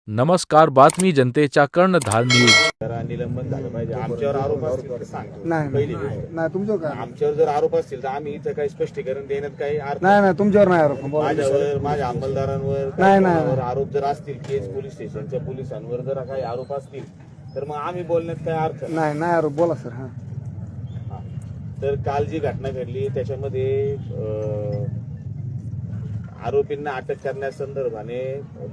नमस्कार, बातमी जनतेच्या कर्णधार न्यूज. निलंबन झालं पाहिजे. आमच्यावर आरोप असतील तर सांगतो. नाही पहिली नाही गोष्ट, नाही तुमच्यावर काय आमच्यावर जर आरोप असतील तर आम्ही इथं काही स्पष्टीकरण देण्यात काही अर्थ नाही नाही तुमच्यावर नाही आरोप बोला. माझ्यावर, माझ्या अंमलदारांवर, नाही, नाही. कोणावर आरोप जर असतील, केज पोलीस स्टेशनच्या पोलिसांवर जर काही आरोप असतील तर मग आम्ही बोलण्यात काही अर्थ नाही. नाही नाही आरोप बोला सर. हा हा. तर काल जी घटना घडली त्याच्यामध्ये आरोपींना अटक करण्यासंदर्भाने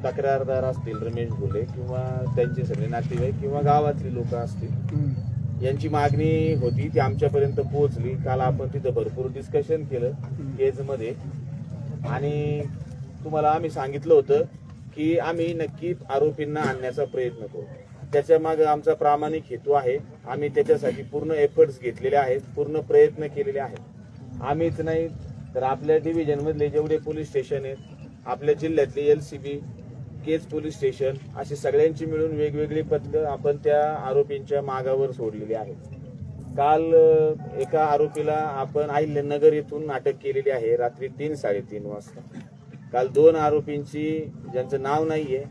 तक्रारदार असतील रमेश घुले किंवा त्यांचे सगळे नातेवाईक किंवा गावातली लोक असतील, हम्म. यांची मागणी होती ती आमच्यापर्यंत पोहोचली. काल आपण तिथं भरपूर डिस्कशन केलं केजमध्ये आणि तुम्हाला आम्ही सांगितलं होतं की आम्ही नक्की आरोपींना आणण्याचा प्रयत्न करू. त्याच्या मागे आमचा प्रामाणिक हेतू आहे. आम्ही त्याच्यासाठी पूर्ण एफर्ट्स घेतलेले आहेत, पूर्ण प्रयत्न केलेले आहेत. आम्हीच नाही तर आपल्या डिव्हिजन मधले जेवढे पोलीस स्टेशन आहेत, आपल्या जिल्ह्यातले LCB, केज पोलीस स्टेशन, अशी सगळ्यांची मिळून वेगवेगळी पथकं आपण त्या आरोपींच्या मागावर सोडलेली आहेत. काल एका आरोपीला आपण अहिल्यानगर येथून अटक केलेली आहे रात्री 3-3:30 वाजता. काल 2 आरोपींची ज्यांचं नाव नाहीये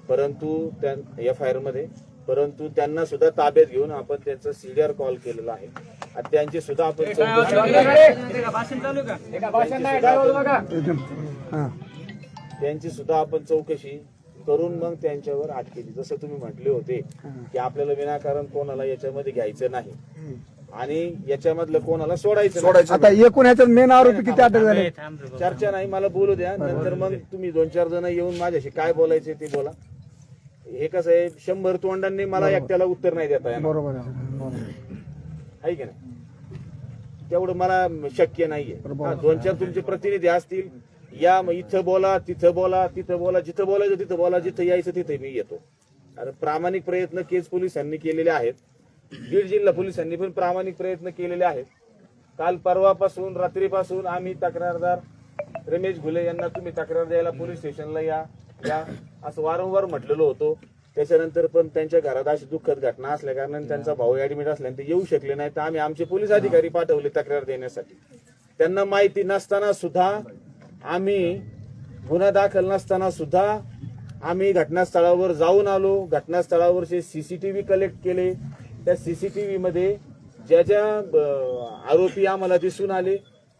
परंतु त्या FIR मध्ये, परंतु त्यांना सुद्धा ताब्यात घेऊन आपण त्यांचा CDR कॉल केलेला आहे. त्यांची सुद्धा आपण त्यांची सुद्धा आपण चौकशी करून मग त्यांच्यावर अटकेली. जसं तुम्ही म्हटले होते की आपल्याला विनाकारण कोणाला याच्यामध्ये घ्यायचं नाही आणि याच्यामधलं कोणाला सोडायचं. आता एकूण ह्याच्यात मेन आरोपी किती अटक झाले? चर्चा नाही, मला बोलू द्या. नंतर मग तुम्ही 2-4 जण येऊन माझ्याशी काय बोलायचे ते बोला. हे कसं आहे, 100 तोंडांनी मला एकट्याला उत्तर नाही देता येणार. बरोबर आहे की नाही, तेवढं मला शक्य नाहीये. 2-4 तुमचे प्रतिनिधी असतील, या इथं बोला, तिथं बोला, तिथं बोला, जिथं बोलायचं तिथं बोला, जिथं यायचं तिथे मी येतो. आणि प्रामाणिक प्रयत्न केज पोलिसांनी केलेले आहेत. बीड जिल्हा पोलिसांनी पण प्रामाणिक प्रयत्न केलेले आहेत. काल परवापासून रात्रीपासून आम्ही तक्रारदार रमेश घुले यांना तुम्ही तक्रार द्यायला पोलीस स्टेशनला या असं वारंवार म्हटलेलो होतो. त्याच्यानंतर पण त्यांच्या घरात अशी दुःखद घटना असल्या कारणाने त्यांचा भाऊ ऍडमिट असल्याने ते येऊ शकले नाही. तर आम्ही आमचे पोलीस अधिकारी पाठवले तक्रार देण्यासाठी. त्यांना माहिती नसताना सुद्धा आम्ही, गुन्हा दाखल नसताना सुद्धा आम्ही घटनास्थळावर जाऊन आलो. घटनास्थळावरचे CCTV कलेक्ट केले. त्या CCTV मध्ये ज्या ज्या आरोपी आम्हाला दिसून आले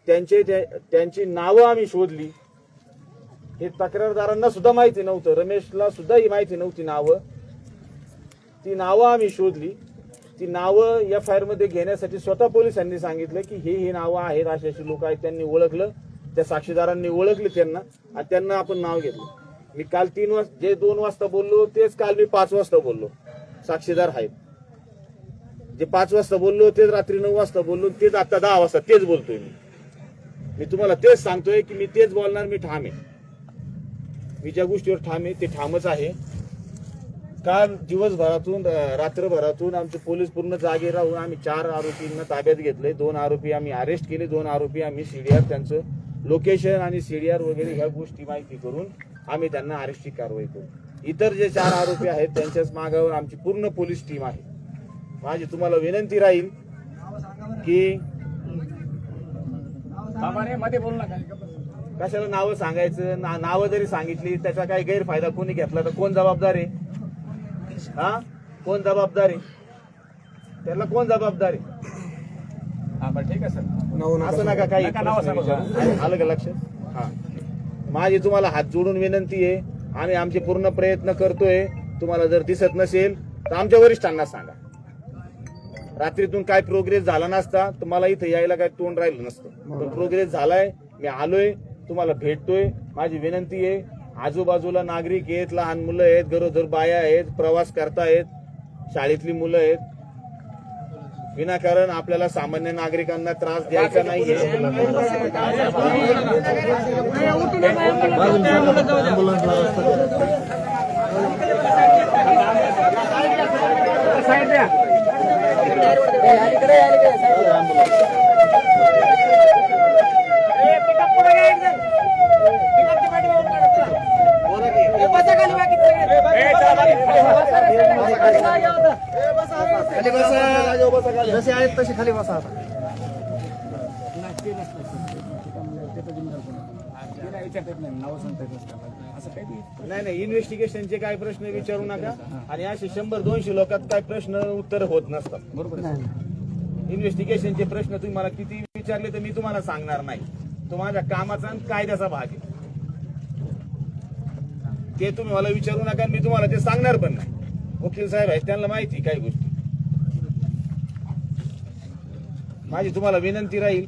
त्यांची नावं आम्ही शोधली. हे तक्रारदारांना सुद्धा माहिती नव्हतं, रमेशला सुद्धा ही माहिती नव्हती नावं. ती नावं आम्ही शोधली. ती नावं FIR मध्ये घेण्यासाठी स्वतः पोलिसांनी सांगितलं की हे नावं आहेत, अशी अशी लोक आहेत. त्यांनी ओळखलं, त्या साक्षीदारांनी ओळखले त्यांना आणि त्यांना आपण नाव घेतलं. मी काल 3 वाजता जे 2 वाजता बोललो तेच काल मी 5 वाजता बोललो. साक्षीदार आहेत. जे 5 वाजता बोललो तेच रात्री 9 वाजता बोललो, तेच आता 10 वाजता तेच बोलतोय. मी तुम्हाला तेच सांगतोय की मी तेच बोलणार. मी ठाम आहे. मी ज्या गोष्टीवर ठाम आहे ते ठामच आहे. काल दिवसभरातून रात्रभरातून आमचे पोलीस पूर्ण जागे राहून आम्ही 4 आरोपींना ताब्यात घेतले. 2 आरोपी आम्ही अरेस्ट केले. 2 आरोपी आम्ही CDR, त्यांचं लोकेशन आणि CDR वगैरे ह्या गोष्टी माहिती करून आम्ही त्यांना अरेस्टची कारवाई करू. इतर जे 4 आरोपी आहेत त्यांच्याच मागावर आमची पूर्ण पोलीस टीम आहे. माझी तुम्हाला विनंती राहील की कशाला नावं सांगायचं. नावं जरी सांगितली त्याचा काही गैरफायदा कोणी घेतला तर कोण जबाबदार आहे? कोण जबाबदार आहे? त्याला कोण जबाबदार आहे? ठीक आहे सर, असं नका काही आलं का लक्षात? माझी तुम्हाला हात जोडून विनंती आहे. आम्ही आमचे पूर्ण प्रयत्न करतोय. तुम्हाला जर दिसत नसेल तर आमच्या वरिष्ठांना सांगा. रात्रीतून काय प्रोग्रेस झाला नसता तर मला इथं यायला काय तोंड राहिलं नसतं. पण प्रोग्रेस झालाय. मी आलोय, तुम्हाला भेटतोय. माझी विनंती आहे, आजूबाजूला नागरिक आहेत, लहान मुलं आहेत, गरोदर बाया आहेत, प्रवास करतायत, शाळेतली मुलं आहेत. विनाकारण आपल्याला सामान्य नागरिकांना त्रास द्यायचा नाहीये. जसे आहेत तसे खाली बसा. आता नाव सांगता येत नसतं. नाही नाही, इन्व्हेस्टिगेशनचे काय प्रश्न विचारू नका आणि असे 100-200 लोकात काय प्रश्न उत्तर होत नसतात. नाही. इन्व्हेस्टिगेशनचे प्रश्न तुम्ही मला किती विचारले तर मी तुम्हाला सांगणार नाही. तो माझ्या कामाचा आणि कायद्याचा भाग आहे. ते तुम्ही मला विचारू नका, मी तुम्हाला ते सांगणार पण नाही. वकील साहेब आहेत, त्यांना माहिती काही गोष्टी. माझी तुम्हाला विनंती राहील,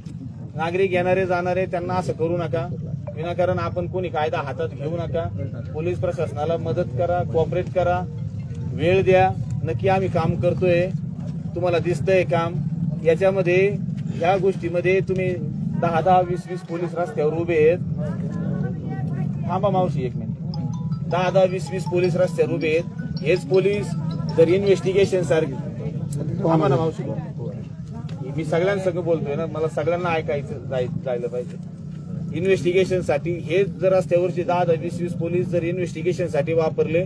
नागरिक येणारे जाणारे त्यांना असं करू नका. विनाकारण आपण कोणी कायदा हातात घेऊ नका. पोलीस प्रशासनाला मदत करा, कोऑपरेट करा, वेळ द्या. नक्की आम्ही काम करतोय, तुम्हाला दिसतंय काम. याच्यामध्ये या गोष्टीमध्ये तुम्ही 10-10, 20-20 पोलीस रस्त्यावर उभे आहेत. थांबा मावशी एक मिनिट. 10-10, 20-20 पोलीस रस्त्यावर उभे आहेत. हेच पोलीस जर इन्व्हेस्टिगेशन सारखे, थांबा ना मावशी, मी सगळ्यांसंग बोलतोय ना, मला सगळ्यांना ऐकायचं जायला पाहिजे. इन्व्हेस्टिगेशन साठी हे जर रस्त्यावरचे 10-10, 20-20 पोलीस जर इन्व्हेस्टिगेशन साठी वापरले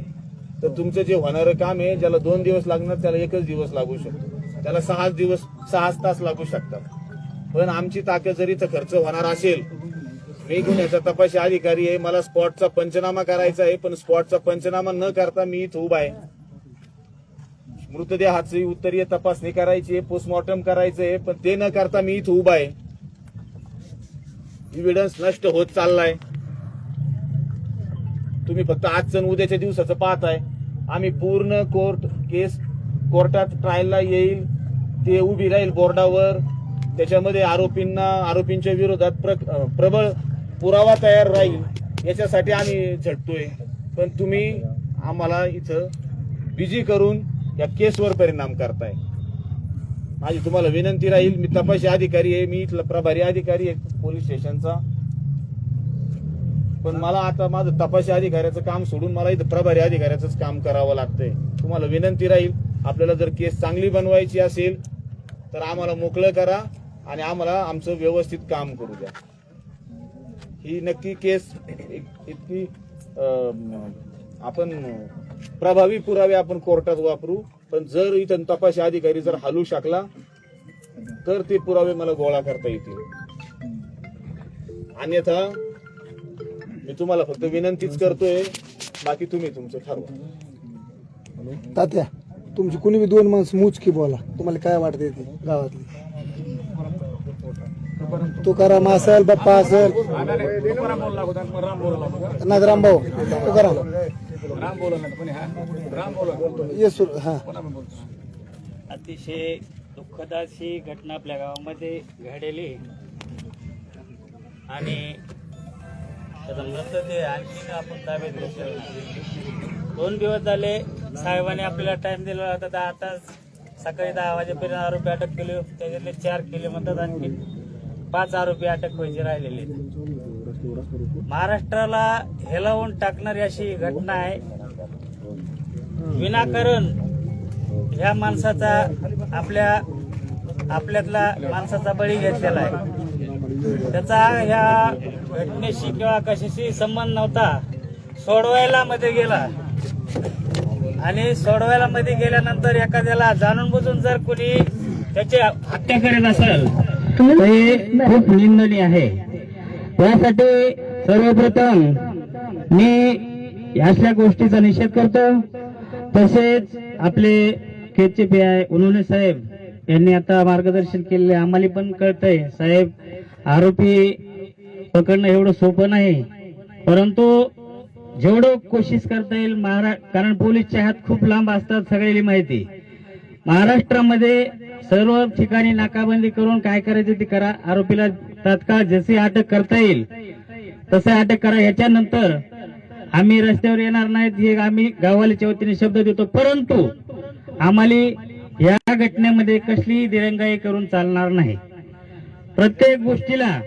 तर तुमचं जे होणारं काम आहे, ज्याला 2 दिवस लागणार त्याला 1च दिवस लागू शकतो, त्याला 6 तास लागू शकतात. पण आमची ताकद जर इथं खर्च होणार असेल, मी गुन्ह्याचा तपासी अधिकारी आहे, मला स्पॉटचा पंचनामा करायचा आहे, पण स्पॉटचा पंचनामा न करता मी इथं उभा आहे. मृतदेहाची उत्तरीय तपासणी करायची आहे, पोस्टमॉर्टम करायचं आहे, पण ते न करता मी इथं उभा आहे. एव्हिडन्स नष्ट होत चाललाय. तुम्ही फक्त आजचं आणि उद्याच्या दिवसाचं पाहताय. आम्ही पूर्ण केस कोर्टात ट्रायलला येईल, ते उभी राहील बोर्डावर. त्याच्यामध्ये आरोपींच्या विरोधात प्रबळ पुरावा तयार राहील, याच्यासाठी आम्ही झटतोय. पण तुम्ही आम्हाला इथं बिझी करून या केसवर परिणाम करताय. माझी तुम्हाला विनंती राहील, मी तपासी अधिकारी आहे, मी इथला प्रभारी अधिकारी आहे पोलीस स्टेशनचा, पण मला आता माझं तपासी अधिकाऱ्याचं काम सोडून मला इथं प्रभारी अधिकाऱ्याचंच काम करावं लागतंय. तुम्हाला विनंती राहील, आपल्याला जर केस चांगली बनवायची असेल तर आम्हाला मोकळं करा आणि आम्हाला आमचं व्यवस्थित काम करू द्या. ही नक्की केस इतकी आपण प्रभावी पुरावे आपण कोर्टात वापरू, पण जर इथं तपासी अधिकारी जर हलू शकला तर ते पुरावे मला गोळा करता येतील. अन्यथा मी तुम्हाला फक्त विनंतीच करतोय, बाकी तुम्ही तुमचं ठरवा. तात्या, तुमची कुणी बी 2 माणसं मोजकी बोला, तुम्हाला काय वाटते ते गावातली. तुकाराम असेल, बाप्पा असेल, नाही रामभाऊ, तुकाराम येस. हा, अतिशय दुःखद अशी घटना आपल्या गावामध्ये घडली आणि त्याचा मृतदेह आणखीन आपण ताब्यात घेतलेला नाही. 2 दिवस झाले साहेबांनी आपल्याला टाइम दिला होता. आता सकाळी 10 वाजेपर्यंत आरोपी अटक केले, त्याच्यातले 4 केले म्हणतात, आणखी 5 आरोपी अटक व्हायचे राहिलेले. महाराष्ट्राला हेलावून टाकणारी अशी घटना आहे. विनाकारण ह्या माणसाचा आपल्यातला माणसाचा बळी घेतलेला आहे. त्याचा ह्या घटनेशी किंवा कशाशी संबंध नव्हता. सोडवायला मध्ये गेला आणि सोडवायला मध्ये गेल्यानंतर एखाद्याला जाणून बुजून जर कोणी त्याची हत्या करत असेल तर हे खूप निंदनीय आहे. यासाठी सर्वप्रथम मी अशा गोष्टीचा निषेध करतो. तसेच आपले केचे पीआय उन्होंने साहेब यांनी आता मार्गदर्शन केलेले आम्हाला पण कळतंय, साहेब आरोपी पकडणं एवढं सोपं नाही, परंतु जेवढं कोशिश करता येईल कारण पोलीसचे हात खूप लांब असतात, सगळ्याला माहिती. महाराष्ट्रामध्ये सर्व ठिकाणी नाकाबंदी करून काय करायचं ते करा. आरोपीला तात्काळ जसे अटक करता येईल तसे अटक करा. याच्यानंतर आम्ही रस्त्यावर येणार नाहीत हे आम्ही गाववाल्याच्या वतीने शब्द देतो, परंतु आम्हाला या घटनेमध्ये कसलीही दिरंगाई करून चालणार नाही. प्रत्येक गोष्टीला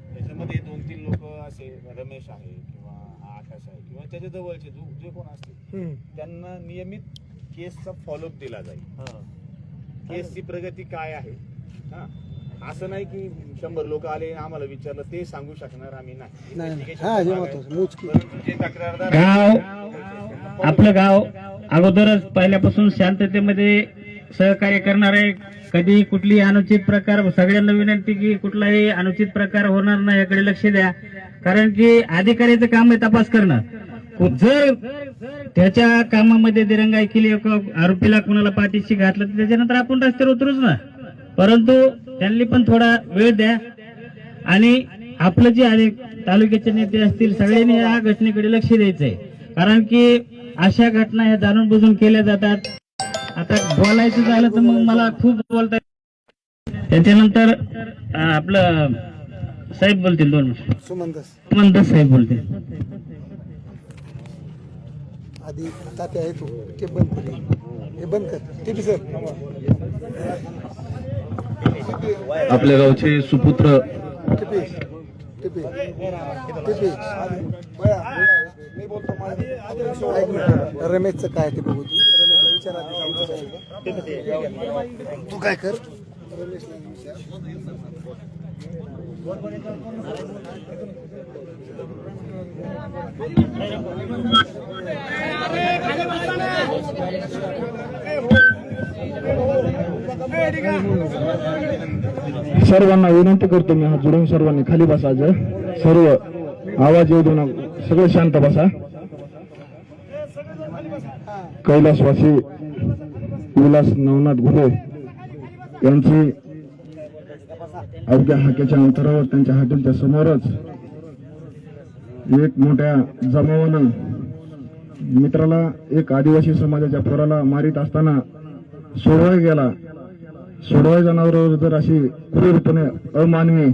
त्याच्यामध्ये 2-3 लोक असे, रमेश आहे किंवा आकाश आहे किंवा त्याच्या जवळचे जे कोण असतील त्यांना नियमित केसचा फॉलोअप दिला जाईल. केसची प्रगती काय आहे. असं नाही की 100 लोक आले आम्हाला विचारलं ते सांगू शकणार आम्ही नाही. हा, हे महत्वाचं मोजकी. परंतु जे तक्रारदार गाव आपलं गाव अगोदरच पहिल्यापासून शांततेमध्ये सहकार्य करणार आहे. कधी कुठली अनुचित प्रकार, सगळ्यांना विनंती की कुठलाही अनुचित प्रकार होणार नाही याकडे लक्ष द्या. कारण की अधिकाऱ्याचं काम आहे तपास करणं. जर त्याच्या कामामध्ये दिरंगाई केली आरोपीला कोणाला पाठीशी घातलं तर त्याच्यानंतर आपण रस्त्यावर उतरूच ना. परंतु त्यांनी पण थोडा वेळ द्या आणि आपलं जे तालुक्याचे नेते असतील सगळ्यांनी या घटनेकडे लक्ष द्यायचंय. कारण की अशा घटना ह्या जाणून बुजून केल्या जातात. आता बोलायचं झालं तर मग मला खूप बोलता. त्याच्यानंतर आपलं साहेब बोलतील 2 मिनिट. सुमन दास साहेब बोलतील. आधी तात्या आहे तू ते बंद कर, हे बंद कर. ठीक आहे सर. आपल्या गावचे सुपुत्र टिपी टिपी टिपी मी बोलतो रमेशचं काय ते बघू. रमेशला विचारा तू काय कर. रमेशला सर्वांना विनंती करतो मी हात जोडून सर्वांनी खाली बसायचं. सर्व आवाज येऊ देऊ नका, सगळे शांत बसा. कैलासवासी विलास नवनाथ घुले यांची अवघ्या हाकेच्या अंतरावर त्यांच्या हॉटेलच्या समोरच एक मोठ्या जमावानं मित्राला, एक आदिवासी समाजाच्या पोराला मारित असताना सोडवायला गेला. सोडवाय जनावरांवर जर अशी क्रूरपणे अमानवी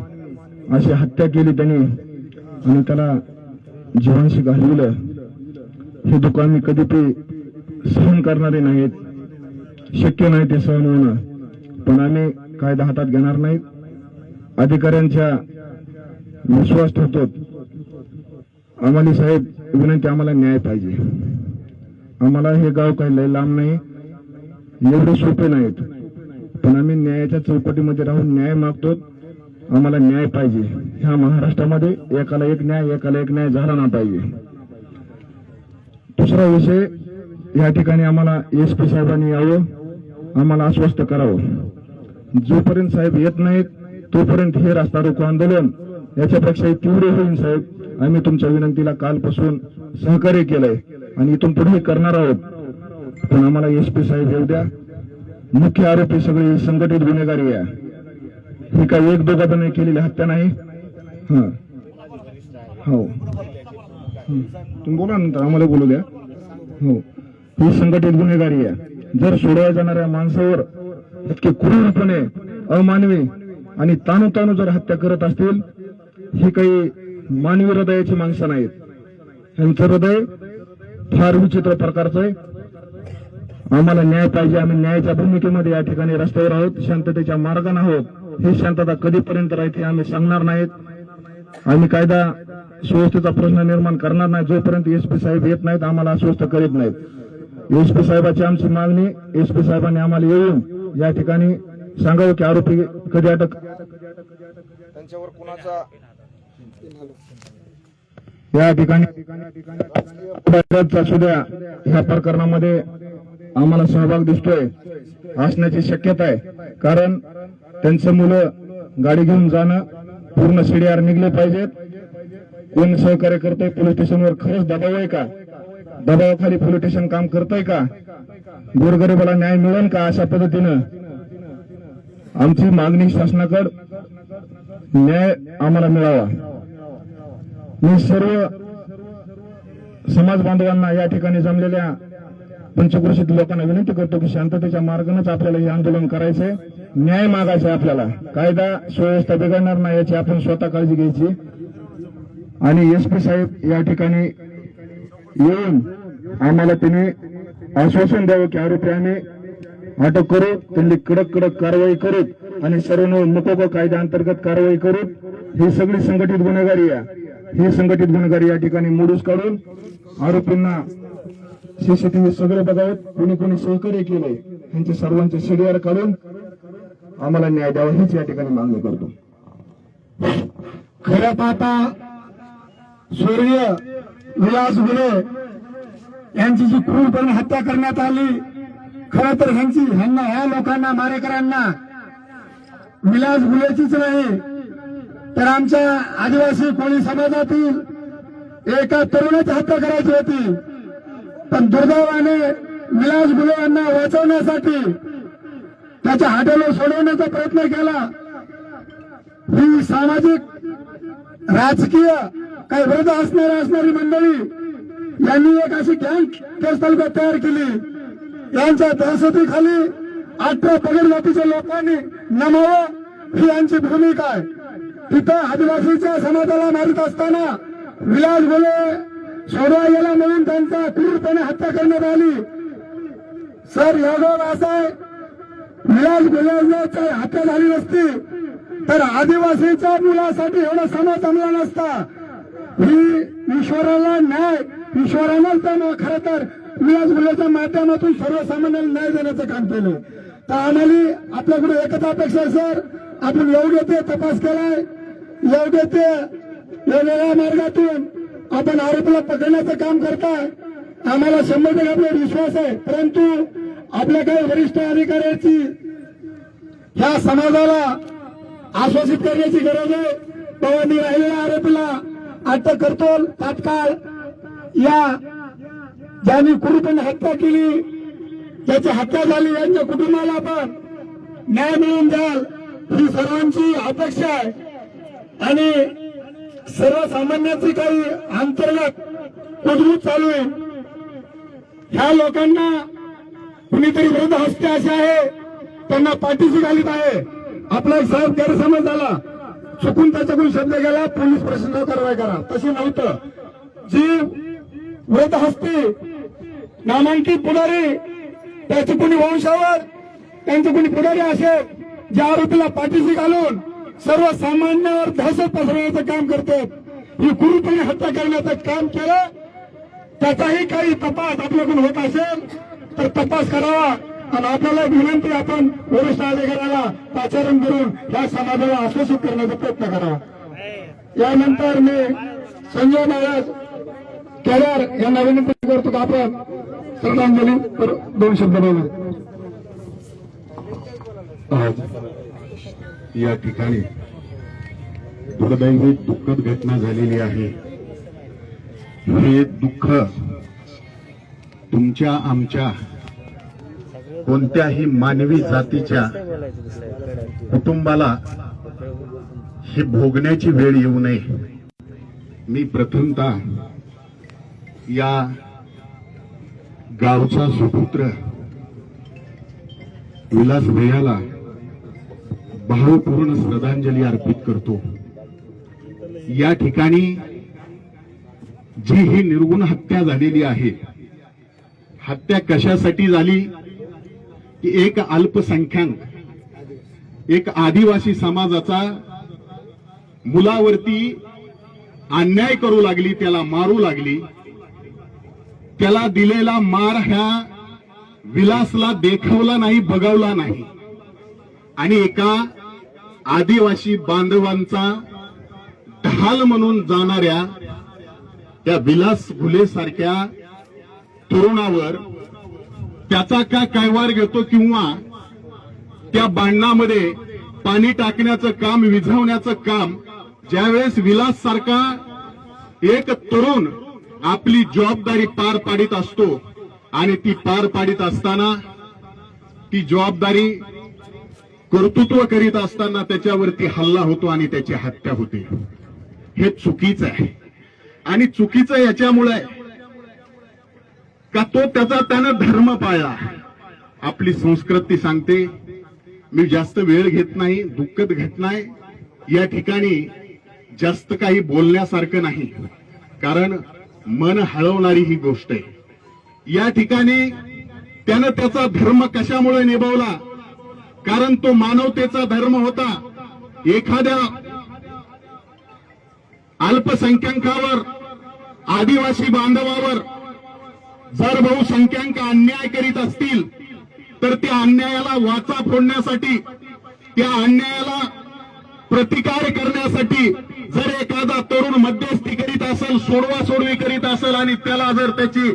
अशी हत्या केली त्यांनी आणि त्याला जीवांशी घालविलं, हे दुःख आम्ही कधी ते सहन करणारे नाहीत. शक्य नाही ते सहन होणं. पण आम्ही कायदा हातात घेणार नाहीत. अधिकाऱ्यांच्या विश्वास ठेवतो. आम्हाला साहेब विनंती, आम्हाला न्याय पाहिजे. आम्हाला हे गाव काही लय लांब नाही, एवढे सोपे नाहीत. पण आम्ही न्यायाच्या चौकटीमध्ये राहून न्याय मागतो. आम्हाला न्याय पाहिजे. ह्या महाराष्ट्रामध्ये एकाला एक न्याय झाला ना पाहिजे. दुसरा विषय, या ठिकाणी आम्हाला एसपी साहेबांनी यावं, आम्हाला आश्वस्त करावं. जोपर्यंत साहेब येत नाहीत तोपर्यंत हे रस्ता रोको आंदोलन याच्यापेक्षाही तीव्र होईल. साहेब, आम्ही तुमच्या विनंतीला कालपासून सहकार्य केलंय आणि इथून पुढे करणार आहोत. पण आम्हाला एसपी साहेब येऊ द्या. मुख्य आरोपी सगळी संघटित गुन्हेगारी आहे. ही काही एक दोघांनी नाही केलेली हत्या नाही. हो, तुम्ही बोला नंतर, आम्हाला बोलू द्या. हो, ही संघटित गुन्हेगारी आहे. जर सोडवायला जाणाऱ्या माणसावर इतके क्रूरपणे अमानवी आणि ताणू जर हत्या करत असतील, ही काही मानवी हृदयाची माणसं नाहीत. यांचं हृदय फार विचित्र प्रकारचं आहे. आम्हाला न्याय पाहिजे. आम्ही न्यायाच्या भूमिकेमध्ये या ठिकाणी रस्त्यावर आहोत, शांततेच्या मार्गाने आहोत. ही शांतता कधीपर्यंत राहते आम्ही सांगणार नाहीत. आम्ही कायदा सुव्यवस्थेचा प्रश्न निर्माण करणार नाही जोपर्यंत एसपी साहेब येत नाहीत, आम्हाला आश्वस्त करीत नाहीत. एसपी साहेबांची आमची मागणी, एसपी साहेबांनी आम्हाला येऊन या ठिकाणी सांगावं की आरोपी कधी अटक, त्यांच्यावर कुणाचा या ठिकाणी सुद्धा ह्या प्रकरणामध्ये आम्हाला सहभाग दिसतोय, असण्याची शक्यता आहे. कारण त्यांचं मुलं गाडी घेऊन जाणं, पूर्ण सीडीआर निघले पाहिजेत. कोण सहकार्य करतोय पोलीस स्टेशनवर, खरंच दबाव आहे का, दबावाखाली पोलीस स्टेशन काम करतोय का, गोरगरिबाला न्याय मिळेल का, अशा पद्धतीनं आमची मागणी शासनाकडे न्याय आम्हाला मिळावा. मी सर्व समाज बांधवांना, या ठिकाणी जमलेल्या पंचक्रोशीत लोकांना विनंती करतो की शांततेच्या मार्गानेच आपल्याला हे आंदोलन करायचंय, न्याय मागायचा आहे. आपल्याला कायदा सुव्यवस्था बिघडणार नाही याची आपण स्वतः काळजी घ्यायची. आणि एसपी साहेब या ठिकाणी येऊन आम्हाला त्यांनी आश्वासन द्यावं की आरोपी आम्ही अटक करू, त्यांनी कडक कारवाई करू आणि सर्व मकोबा कायद्या अंतर्गत कारवाई करू. ही सगळी संघटित गुन्हेगारी आहे. ही संघटित गुन्हेगारी या ठिकाणी मोडूस काढून आरोपींना सीसीटीव्ही सगळे बघावेत, कोणी सहकार्य केलंय त्यांचे सर्वांचे सीडीआर काढून आम्हाला न्याय द्यावा, हीच या ठिकाणी मागणी करतो. खरं पाहता स्वर्गीय विलास घुले यांची जी क्रूरपणे हत्या करण्यात आली, खरं तर ह्या लोकांना, मारेकरांना विलास घुलेचीच नाही तर आमच्या आदिवासी कोळी समाजातील एका तरुणाची हत्या करायची होती, पण दुर्दैवाने विलास गुले यांना वाचवण्यासाठी त्याच्या हॉटेलवर सोडवण्याचा प्रयत्न केला. ही सामाजिक राजकीय काही विरोध असणारी मंडळी यांनी एक अशी गँग केस तालुक्यात तयार केली. यांच्या दहशतीखाली 18 पगड जातीच्या लोकांनी नमावं ही यांची भूमिका आहे. तिथं आदिवासीच्या समाजाला मारित असताना विलास गुले सोडवा गेला म्हणून त्यांचा क्रूरपणे हत्या करण्यात आली. सर योगायोग असा आहे, विलास गुलेची हत्या झाली नसती तर आदिवासीच्या मुलासाठी एवढा समाज जमला नसता. ही ईश्वराला न्याय, ईश्वरानंच त्यांना खरं तर विलास गुलेच्या माध्यमातून सर्वसामान्यांना न्याय देण्याचं काम केलं. तर आम्हाला आपल्याकडे एकच अपेक्षा आहे सर, आपण योग्य ते तपास केलाय, योग्य ते वेगवेगळ्या मार्गातून आपण आरोपीला पकडण्याचं काम करताय. आम्हाला 100% आपल्यावर विश्वास आहे, परंतु आपल्या काही वरिष्ठ अधिकाऱ्याची ह्या समाजाला आश्वासित करण्याची गरज आहे. पवानी राहिलेल्या आरोपीला अटक करतो तात्काळ. या ज्यांनी क्रूरपणे हत्या केली, ज्याची हत्या झाली, यांच्या कुटुंबाला पण न्याय मिळून जाईल ही सर्वांची अपेक्षा आहे. आणि सर्वसामान्यांची काही अंतर्गत कुजबूज चालू आहे. ह्या लोकांना कुणीतरी विरोध हस्ते असे आहे, त्यांना पाठीशी घालीत आहे. आपला एक साहेब गैरसमज झाला, चुकून त्याच्याकडून शब्द गेला, पोलीस प्रशासनावर कारवाई करा, तशी नव्हतं. जी विरोध हस्ते नामांकित पुढारी, त्याचे कोणी वंशावर, त्यांचे कोणी पुढारी असेल, ज्या आरोपीला पाठीशी घालून सर्वसामान्यावर दहशत पसरवण्याचं काम करतात, ही क्रूरपणे हत्या करण्याचं काम केलं, त्याचाही काही तपास आपल्याकडून होत असेल तर तपास करावा. आणि आपल्याला एक विनंती, आपण वरिष्ठ अधिकाऱ्याला पाचारण करून या समाजाला आश्वासित करण्याचा प्रयत्न करावा. यानंतर मी संजय महाराज केदार यांना विनंती करतो की आपण श्रद्धांजली 2 शब्द बोलू. आज या ठिकाणी दुर्दैवी दुःखद घटना झालेली आहे. हे दुःख तुमच्या आमच्या कोणत्याही मानवी जातीच्या कुटुंबाला हे भोगण्याची वेळ येऊ नये. मी प्रथमतः या गावचा सुपुत्र विलास भैयाला भावपूर्ण श्रद्धांजली अर्पित करतो. या ठिकाणी जी ही निर्गुण हत्या झालेली आहे, हत्या कशासाठी झाली की एक अल्पसंख्याक, एक आदिवासी समाजाचा मुलावरती अन्याय करू लागली, त्याला मारू लागली. त्याला दिलेला मार ह्या विलासला देखवला नाही, बघवला नाही. आणि एका आदिवासी बांधवांचा ढाल म्हणून जाणाऱ्या त्या विलास गुले सारख्या तरुणावर त्याचा का कायवार घेतो किंवा त्या बांधणामध्ये पाणी टाकण्याचं काम, विझवण्याचं काम ज्यावेळेस विलास सारखा एक तरुण आपली जबाबदारी पार पाडित असतो आणि ती पार पाडित असताना, ती जबाबदारी कर्तृत्व करीत असताना त्याच्यावरती हल्ला होतो आणि त्याची हत्या होते. हे चुकीचं आहे. आणि चुकीचं याच्यामुळे का तो त्यानं धर्म पाळला. आपली संस्कृती सांगते. मी जास्त वेळ घेत नाही, दुःखद घटना आहे. या ठिकाणी जास्त काही बोलण्यासारखं नाही, कारण मन हळवणारी ही गोष्ट आहे. या ठिकाणी त्यानं त्याचा धर्म कशामुळे निभावला, कारण तो मानवतेचा धर्म होता. एखाद्या अल्पसंख्याकावर, आदिवासी बांधवावर जर बहुसंख्याक अन्याय करीत असतील तर त्या अन्यायाला वाचा फोडण्यासाठी, त्या अन्यायाला प्रतिकार करण्यासाठी जर एखादा तरुण मध्यस्थी करीत असेल, सोडवासोडवी करीत असेल आणि त्याला जर त्याची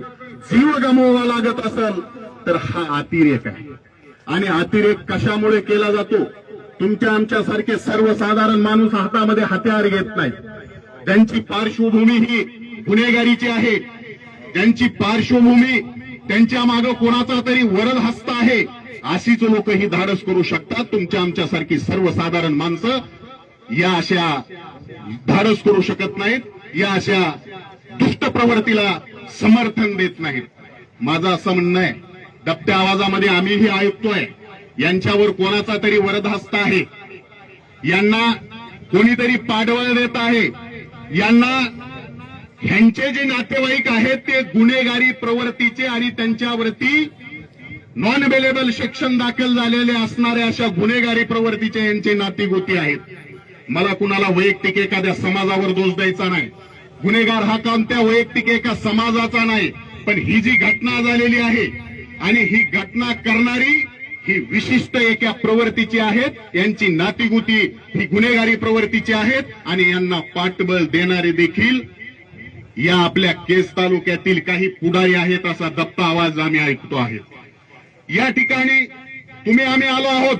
जीव गमवावा लागत असेल तर हा अतिरेक आहे. आणि अतिरेक कशामुळे केला जातो तुमच्या आमच्यासारखे सर्वसाधारण माणूस हातामध्ये हत्यार घेत नाही. त्यांची पार्श्वभूमी ही गुन्हेगारीची आहे, त्यांची पार्श्वभूमी त्यांच्या मागे कोणाचा तरी वरद हस्त आहे, अशीच लोक ही धाडस करू शकतात. तुमच्या आमच्यासारखी सर्वसाधारण माणसं या अशा धाडस करू शकत नाहीत, या अशा दुष्ट प्रवृत्तीला समर्थन देत नाहीत. माझं असं म्हणणं आहे, दबत्या आवाजामध्ये आम्हीही ऐकतोय, यांच्यावर कोणाचा तरी वरदहस्त आहे, यांना कोणीतरी पाठबळ देत आहे, यांना ह्यांचे जे नातेवाईक आहेत ते गुन्हेगारी प्रवृत्तीचे आणि त्यांच्यावरती नॉन अवेलेबल सेक्शन दाखल झालेले असणाऱ्या अशा गुन्हेगारी प्रवृत्तीचे यांचे नातीगोती आहेत. मला कुणाला वैयक्तिक एखाद्या समाजावर दोष द्यायचा नाही, गुन्हेगार हा कोणत्या वैयक्तिक एका समाजाचा नाही, पण ही जी घटना झालेली आहे आणि ही घटना करणारी ही विशिष्ट एका प्रवृत्तीची आहेत, यांची नातीगोती ही गुन्हेगारी प्रवृत्तीची आहेत आणि यांना पाठबळ देणारे देखील या आपल्या केस तालुक्यातील काही पुढारी आहेत, असा दबता आवाज आम्ही ऐकतो आहे. या ठिकाणी तुम्ही आम्ही आलो आहोत,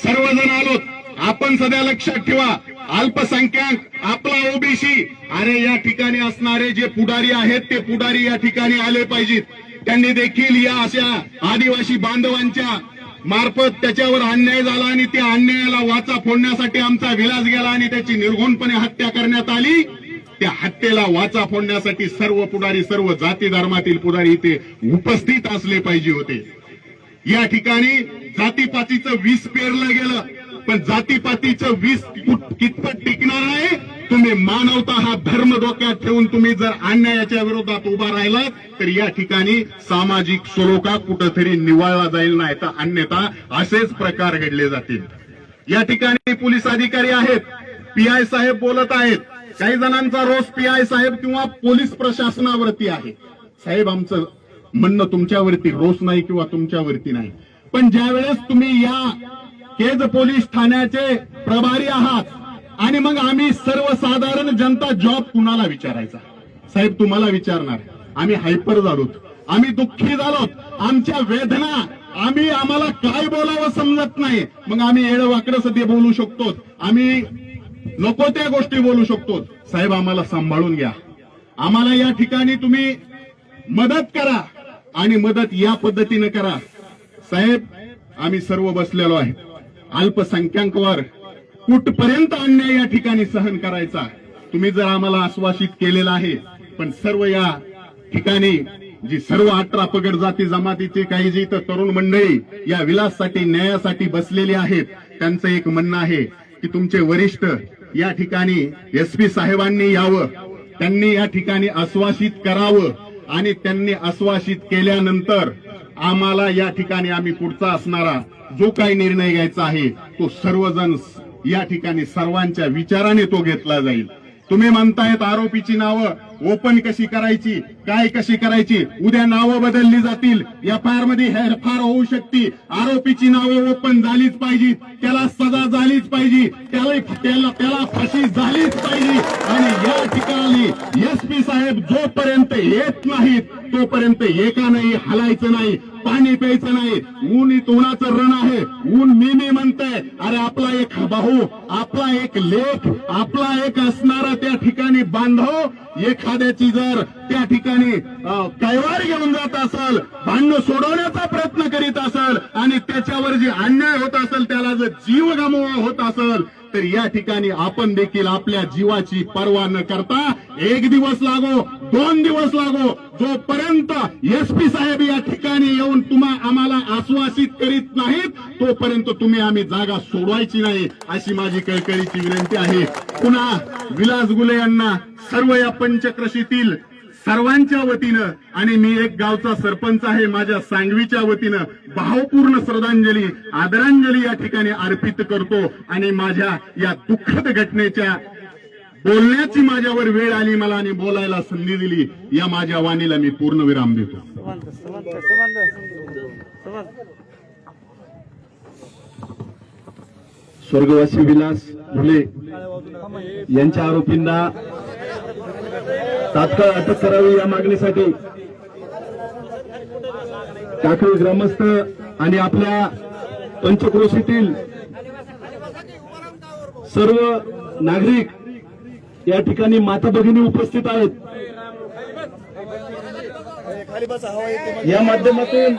सर्वजण आलोत. आपण सध्या लक्षात ठेवा, अल्पसंख्याक आपला ओबीसी, अरे या ठिकाणी असणारे जे पुढारी आहेत ते पुढारी या ठिकाणी आले पाहिजेत. त्यांनी देखील या अशा आदिवासी बांधवांच्या मार्फत त्याच्यावर अन्याय झाला आणि त्या अन्यायाला वाचा फोडण्यासाठी आमचा विलास गेला आणि त्याची निर्घृणपणे हत्या करण्यात आली. त्या हत्येला वाचा फोडण्यासाठी सर्व पुढारी, सर्व जाती धर्मातील पुढारी इथे उपस्थित असले पाहिजे होते. या ठिकाणी जातीपातीचं विष पेरलं गेलं, पण जातीपातीचं विष कितपत टिकणार आहे? तुम्ही मानवता हा धर्म डोक्यात ठेवून तुम्ही जर अन्यायाच्या विरोधात उभा राहिलात तर या ठिकाणी सामाजिक सलोखा कुठंतरी निवळला जाईल, नाही तर अन्यथा असेच प्रकार घडले जातील. या ठिकाणी पोलीस अधिकारी आहेत, पीआय साहेब बोलत आहेत. काही जणांचा रोष पीआय साहेब किंवा पोलीस प्रशासनावरती आहे. साहेब, आमचं म्हणणं तुमच्यावरती रोष नाही किंवा तुमच्यावरती नाही, पण ज्यावेळेस तुम्ही या केज पोलीस ठाण्याचे प्रभारी आहात आणि मग आम्ही सर्वसाधारण जनता जॉब कुणाला विचारायचा? साहेब, तुम्हाला विचारणार. आम्ही हायपर झालोत, आम्ही दुःखी झालोत, आमच्या वेदना, आम्हाला काय बोलावं समजत नाही. मग आम्ही येडवाकडं सध्या बोलू शकतो, आम्ही नको त्या गोष्टी बोलू शकतो. साहेब, आम्हाला सांभाळून घ्या, आम्हाला या ठिकाणी तुम्ही मदत करा आणि मदत या पद्धतीनं करा. साहेब, आम्ही सर्व बसलेलो आहे. अल्पसंख्याकांवर कुठपर्यंत अन्याय या ठिकाणी सहन करायचा? तुम्ही जर आम्हाला आश्वासित केलेलं आहे, पण सर्व या ठिकाणी जी सर्व 18 पगड जाती जमातीचे काही जी इथं तरुण मंडळी या विलाससाठी, न्यायासाठी बसलेली आहेत, त्यांचं एक म्हणणं आहे की तुमचे वरिष्ठ या ठिकाणी एसपी साहेबांनी यावं, त्यांनी या ठिकाणी आश्वासित करावं आणि त्यांनी आश्वासित केल्यानंतर आम्हाला या ठिकाणी आम्ही पुढचा असणारा जो काही निर्णय घ्यायचा आहे तो सर्वजण या ठिकाणी सर्वांच्या विचाराने तो घेतला जाईल. तुम्ही म्हणतायत आरोपीची नावं ओपन कशी करायची, काय कशी करायची? उद्या नावं बदलली जातील, एफआयआर मध्ये हेरफार होऊ शकते. आरोपीची नावं ओपन झालीच पाहिजे, त्याला सजा झालीच पाहिजे, त्याला फाशी झालीच पाहिजे. आणि या ठिकाणी एसपी साहेब जोपर्यंत येत नाहीत तोपर्यंत एकानंही हलायचं नाही, पाणी प्यायचं नाही. उन्हाचं रण आहे, ऊन मी म्हणतंय. अरे आपला एक भाऊ, आपला एक लेख, आपला एक असणारा त्या ठिकाणी बांधव एखाद्याची जर त्या ठिकाणी कैवार घेऊन जात असेल, भांडण सोडवण्याचा प्रयत्न करीत असेल आणि त्याच्यावर जे अन्याय होत असेल, त्याला जर जीव गमवा होत असेल, तर या ठिकाणी आपण देखील आपल्या जीवाची पर्वा न करता 1 दिवस लागो, 2 दिवस लागो, जोपर्यंत एसपी साहेब या ठिकाणी येऊन आम्हाला आश्वासित करीत नाहीत तोपर्यंत आम्ही जागा सोडवायची नाही, अशी माझी कळकळीची विनंती आहे. पुन्हा विलास गुले यांना सर्व या पंचक्रोशीतील सर्वांच्या वतीनं आणि मी एक गावचा सरपंच आहे, माझ्या सांगवीच्या वतीनं भावपूर्ण श्रद्धांजली, आदरांजली या ठिकाणी अर्पित करतो. आणि माझ्या या दुःखद घटनेच्या बोलण्याची माझ्यावर वेळ आली, मला आणि बोलायला संधी दिली, या माझ्या वाणीला मी पूर्ण विराम देतो. स्वर्गवासी विलास घुले यांच्या आरोपींना तात्काळ अटक करावी या मागणीसाठी टाकळी ग्रामस्थ आणि आपल्या पंचक्रोशीतील सर्व नागरिक या ठिकाणी माता भगिनी उपस्थित आहेत. या माध्यमातून